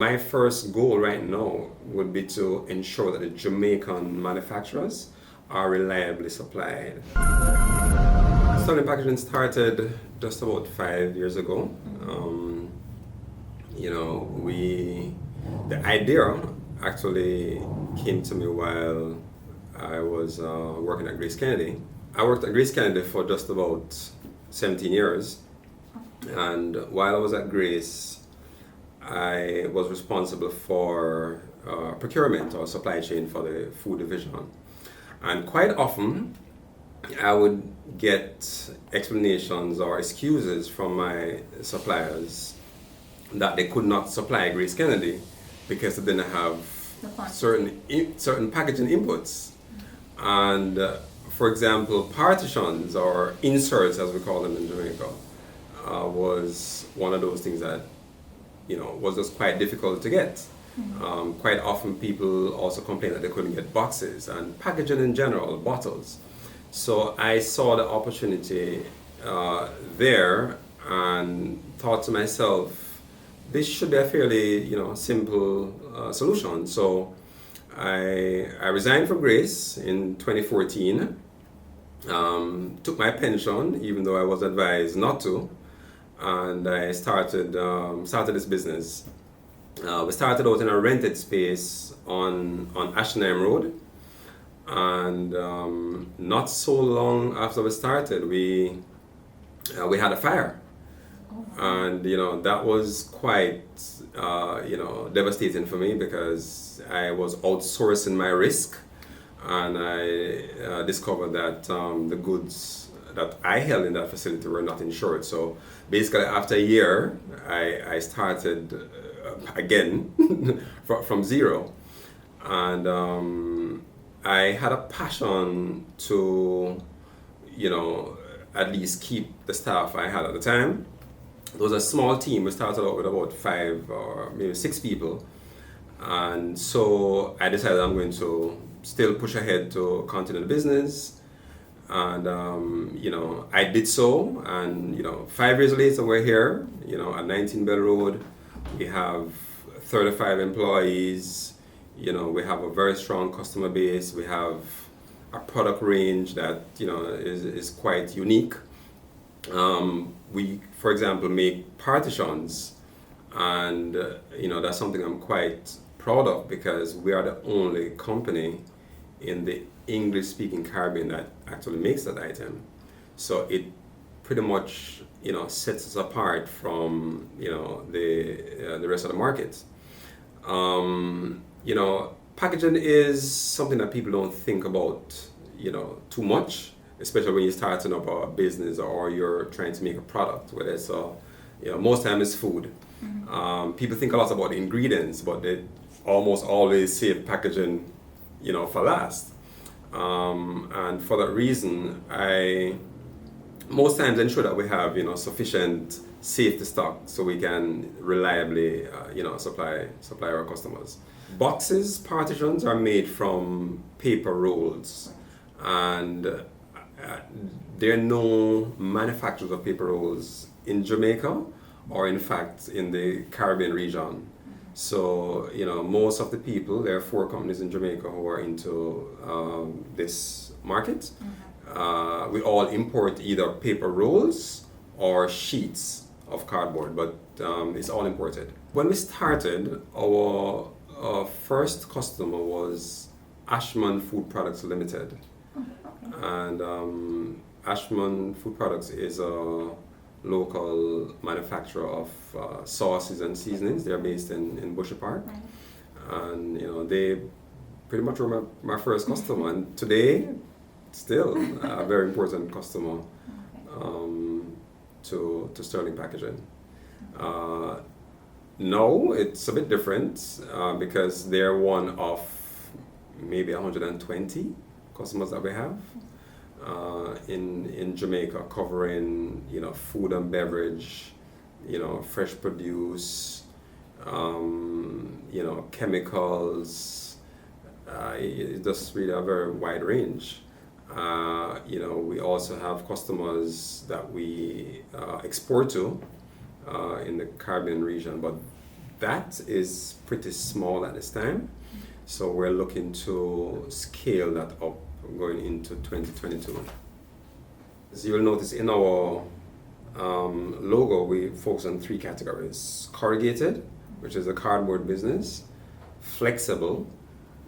My first goal right now would be to ensure that the Jamaican manufacturers are reliably supplied. Sterling Packaging started just about 5 years ago. The idea actually came to me while I was working at GraceKennedy. I worked at GraceKennedy for just about 17 years, and while I was at Grace, I was responsible for procurement or supply chain for the food division. And quite often, I would get explanations or excuses from my suppliers that they could not supply GraceKennedy because they didn't have certain packaging inputs. And for example, partitions or inserts, as we call them in Jamaica, was one of those things that was just quite difficult to get. Quite often people also complain that they couldn't get boxes and packaging in general, bottles. So I saw the opportunity there and thought to myself, this should be a fairly simple solution. So I resigned from Grace in 2014, took my pension even though I was advised not to, and I started this business. We started out in a rented space on Ashland Road, and not so long after we started, we had a fire, and that was quite devastating for me because I was outsourcing my risk, and I discovered that the goods that I held in that facility were not insured. So basically, after a year, I started again from zero, and I had a passion to, at least keep the staff I had at the time. It was a small team. We started out with about 5 or maybe 6 people, and so I decided I'm going to still push ahead to continue the business. And I did so, and 5 years later we're here, at 19 Bell Road. We have 35 employees. We have a very strong customer base. We have a product range that is quite unique. We, for example, make partitions, and that's something I'm quite proud of because we are the only company in the English-speaking Caribbean that actually makes that item. So it pretty much sets us apart from the rest of the market. Packaging is something that people don't think about too much, especially when you're starting up a business or you're trying to make a product, whether it's most time it's food. People think a lot about the ingredients, but they almost always save packaging for last. And for that reason, I most times ensure that we have sufficient safety stock so we can reliably supply our customers. Boxes, partitions are made from paper rolls, and there are no manufacturers of paper rolls in Jamaica or in fact in the Caribbean region. So, most of the people, there are 4 companies in Jamaica who are into this market. We all import either paper rolls or sheets of cardboard, but it's all imported. When we started, our first customer was Ashman Food Products Limited. And Ashman Food Products is a local manufacturer of sauces and seasonings. They're based in Bushy Park, and they pretty much were my first customer, and today still a very important customer to Sterling Packaging. Now it's a bit different because they're one of maybe 120 customers that we have in Jamaica, covering food and beverage, fresh produce, chemicals. It's just really a very wide range. We also have customers that we export to in the Caribbean region, but that is pretty small at this time. So we're looking to scale that up going into 2022. As you'll notice in our logo, we focus on 3 categories: corrugated, which is a cardboard business; flexible,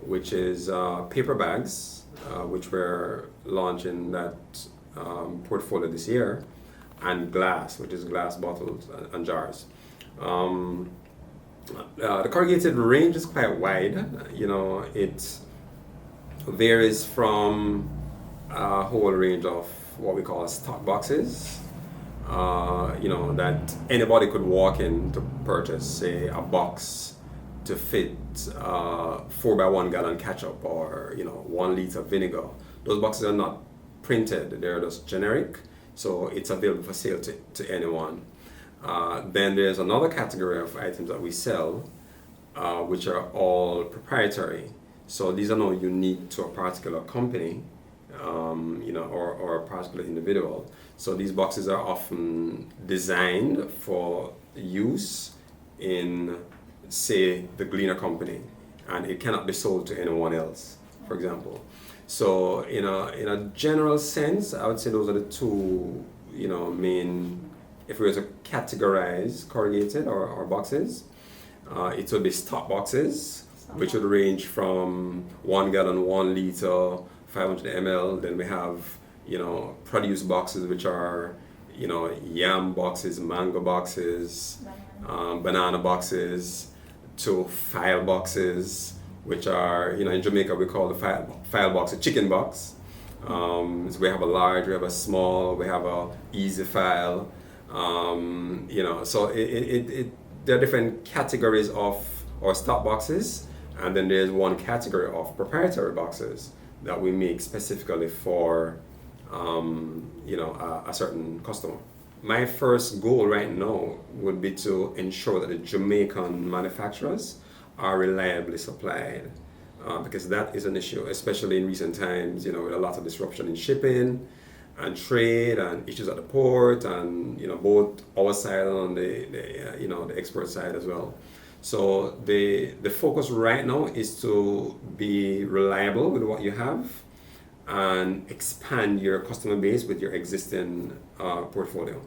which is paper bags, which we're launching that portfolio this year; and glass, which is glass bottles and jars. The corrugated range is quite wide. It varies from a whole range of what we call stock boxes, that anybody could walk in to purchase, say, a box to fit 4x1 gallon ketchup or 1 liter vinegar. Those boxes are not printed; they're just generic, so it's available for sale to anyone. Then there's another category of items that we sell, which are all proprietary. So these are not unique to a particular company, or a particular individual. So these boxes are often designed for use in, say, the Gleaner company, and it cannot be sold to anyone else, for example. So in a general sense, I would say those are the 2, main. If we were to categorize corrugated or boxes, it would be stock boxes, which would range from 1 gallon, 1 liter, 500 ml. Then we have, produce boxes, which are, yam boxes, mango boxes, banana boxes, to file boxes, which are, in Jamaica we call the file box a chicken box. So we have a large, we have a small, we have a easy file. So there are different categories of our stock boxes, and then there's one category of proprietary boxes that we make specifically for a certain customer. My first goal right now would be to ensure that the Jamaican manufacturers are reliably supplied, because that is an issue, especially in recent times, with a lot of disruption in shipping and trade and issues at the port, and both our side and on the export side as well. So the focus right now is to be reliable with what you have and expand your customer base with your existing portfolio.